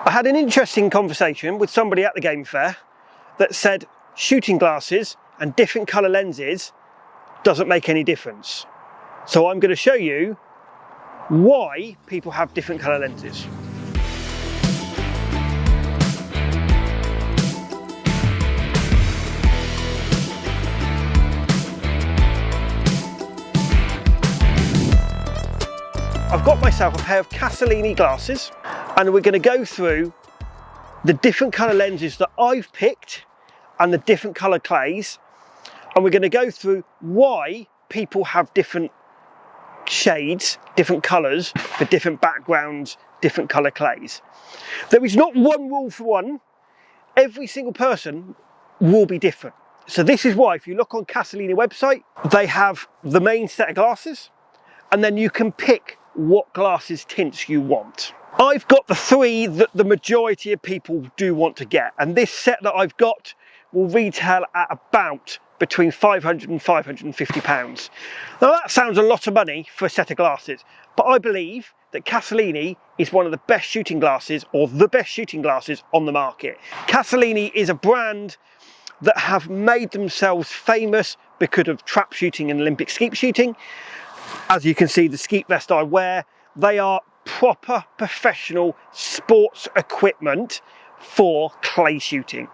I had an interesting conversation with somebody at the game fair that said shooting glasses and different colour lenses doesn't make any difference. So I'm going to show you why people have different colour lenses. I've got myself a pair of Castellini glasses and we're going to go through the different colour lenses that I've picked and the different colour clays, and we're going to go through why people have different shades, different colours for different backgrounds, different colour clays. There is not one rule for one. Every single person will be different. So this is why if you look on Castellini website, they have the main set of glasses and then you can pick what glasses tints you want. I've got the three that the majority of people do want to get, and this set that I've got will retail at about between £500 and £550. Now that sounds a lot of money for a set of glasses, but I believe that Castellini is one of the best shooting glasses, or the best shooting glasses on the market. Castellini is a brand that have made themselves famous because of trap shooting and Olympic skeet shooting. As you can see, the skeet vest I wear, they are proper professional sports equipment for clay shooting.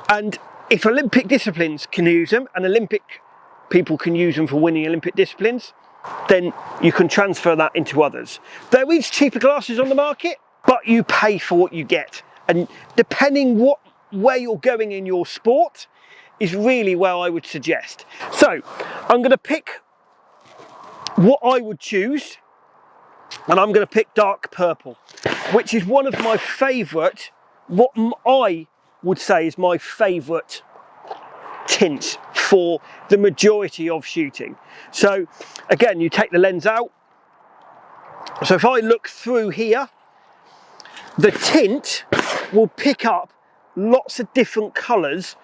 And if Olympic disciplines can use them and Olympic people can use them for winning Olympic disciplines, then you can transfer that into others. There is cheaper glasses on the market, but you pay for what you get. And depending where you're going in your sport is really where I would suggest. So I'm going to pick what I would choose, and I'm going to pick dark purple, which is one of my favourite, what I would say is my favourite tint for the majority of shooting. So again, you take the lens out. So if I look through here, the tint will pick up lots of different colours,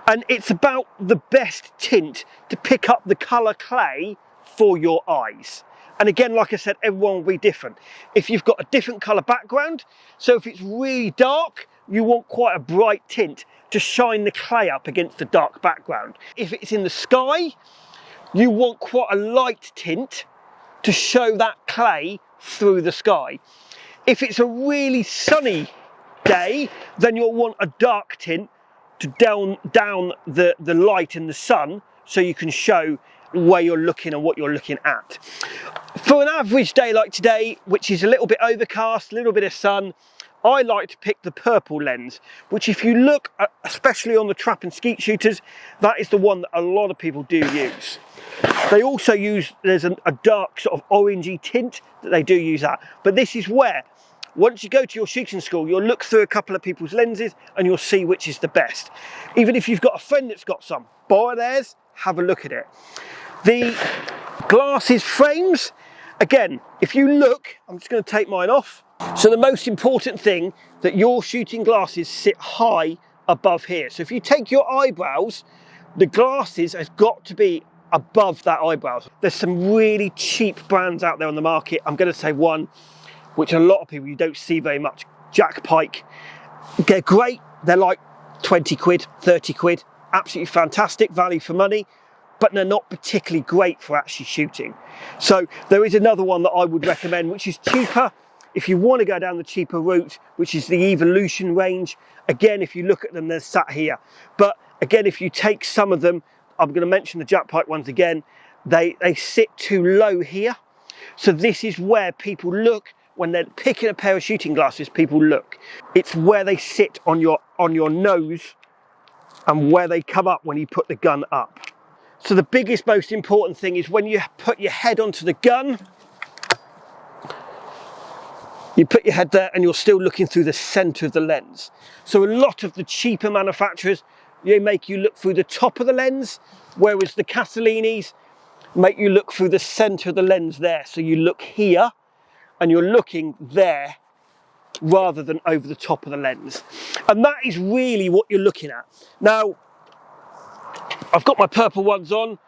and it's about the best tint to pick up the colour clay for your eyes. And again, like I said, everyone will be different. If you've got a different colour background, so if it's really dark, you want quite a bright tint to shine the clay up against the dark background. If it's in the sky, you want quite a light tint to show that clay through the sky. If it's a really sunny day, then you'll want a dark tint to down the light in the sun so you can show where you're looking and what you're looking at. For an average day like today, which is a little bit overcast, a little bit of sun, I like to pick the purple lens, which if you look at, especially on the trap and skeet shooters, that is the one that a lot of people do use. They also use, there's a dark sort of orangey tint that they do use that. But this is where, once you go to your shooting school, you'll look through a couple of people's lenses and you'll see which is the best. Even if you've got a friend that's got some, borrow theirs, have a look at it. The glasses frames, again, if you look, I'm just going to take mine off. So the most important thing, that your shooting glasses sit high above here. So if you take your eyebrows, the glasses has got to be above that eyebrows. There's some really cheap brands out there on the market. I'm going to say one, which a lot of people you don't see very much, Jack Pike. They're great. They're like 20 quid, 30 quid. Absolutely fantastic value for money, but they're not particularly great for actually shooting. So there is another one that I would recommend, which is cheaper. If you want to go down the cheaper route, which is the Evolution range, again, if you look at them, they're sat here. But again, if you take some of them, I'm going to mention the Jack Pike ones again, they sit too low here. So this is where people look when they're picking a pair of shooting glasses. People look. It's where they sit on your nose and where they come up when you put the gun up. So the biggest, most important thing is when you put your head onto the gun, you put your head there and you're still looking through the centre of the lens. So a lot of the cheaper manufacturers, they make you look through the top of the lens, whereas the Castellinis make you look through the centre of the lens there. So you look here and you're looking there rather than over the top of the lens. And that is really what you're looking at. Now, I've got my purple ones on,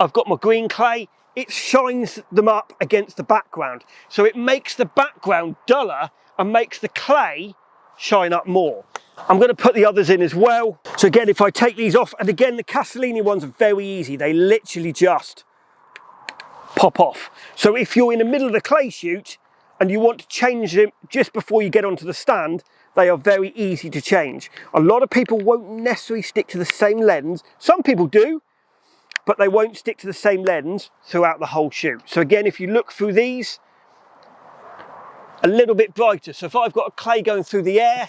I've got my green clay. It shines them up against the background. So it makes the background duller and makes the clay shine up more. I'm going to put the others in as well. So again, if I take these off, and again, the Castellini ones are very easy. They literally just pop off. So if you're in the middle of the clay shoot and you want to change them just before you get onto the stand, they are very easy to change. A lot of people won't necessarily stick to the same lens. Some people do, but they won't stick to the same lens throughout the whole shoot. So again, if you look through these, a little bit brighter. So if I've got a clay going through the air,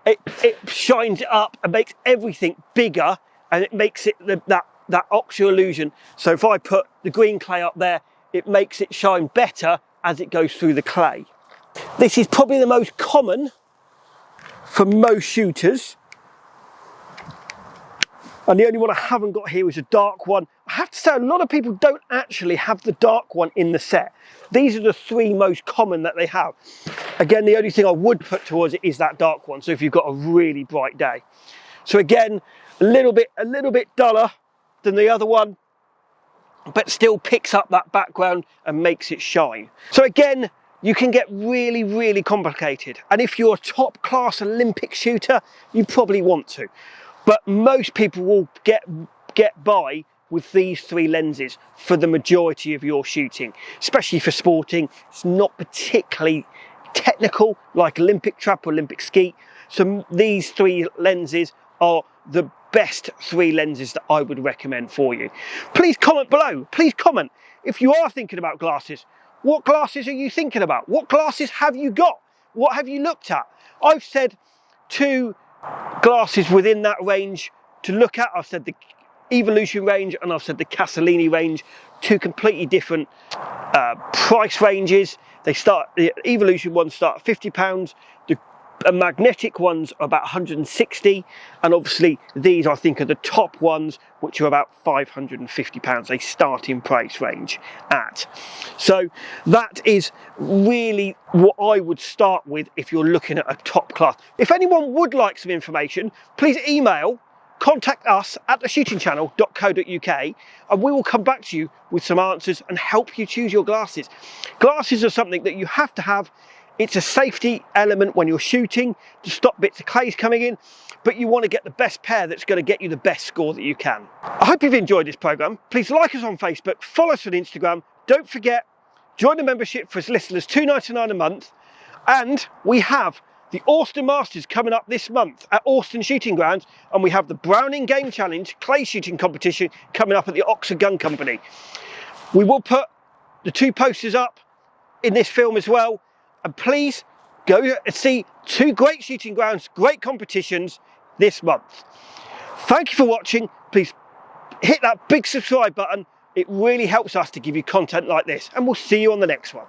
it shines it up and makes everything bigger, and it makes it that oxo illusion. So if I put the green clay up there, it makes it shine better as it goes through the clay. This is probably the most common for most shooters. And the only one I haven't got here is a dark one. I have to say, a lot of people don't actually have the dark one in the set. These are the three most common that they have. Again, the only thing I would put towards it is that dark one. So if you've got a really bright day. So again, a little bit duller than the other one, but still picks up that background and makes it shine. So again, you can get really, really complicated. And if you're a top class Olympic shooter, you probably want to. But most people will get by with these three lenses for the majority of your shooting, especially for sporting. It's not particularly technical like Olympic trap or Olympic skeet. So these three lenses are the best three lenses that I would recommend for you. Please comment below. Please comment if you are thinking about glasses. What glasses are you thinking about? What glasses have you got? What have you looked at? I've said 2 glasses within that range to look at. I've said the Evolution range and I've said the Castellini range, 2 completely different price ranges. The Evolution ones start at £50, the magnetic ones are about 160, and obviously these I think are the top ones, which are about £550, a starting price range at. So that is really what I would start with if you're looking at a top class. If anyone would like some information, please contact us at theshootingchannel.co.uk, and we will come back to you with some answers and help you choose your glasses. Glasses are something that you have to have. It's a safety element when you're shooting to stop bits of clays coming in, but you want to get the best pair that's going to get you the best score that you can. I hope you've enjoyed this programme. Please like us on Facebook, follow us on Instagram. Don't forget, join the membership for as little as £2.99 a month. And we have the Austin Masters coming up this month at Austin Shooting Grounds, and we have the Browning Game Challenge clay shooting competition coming up at the Oxford Gun Company. We will put the 2 posters up in this film as well. And please go and see 2 great shooting grounds, great competitions this month. Thank you for watching. Please hit that big subscribe button. It really helps us to give you content like this. And we'll see you on the next one.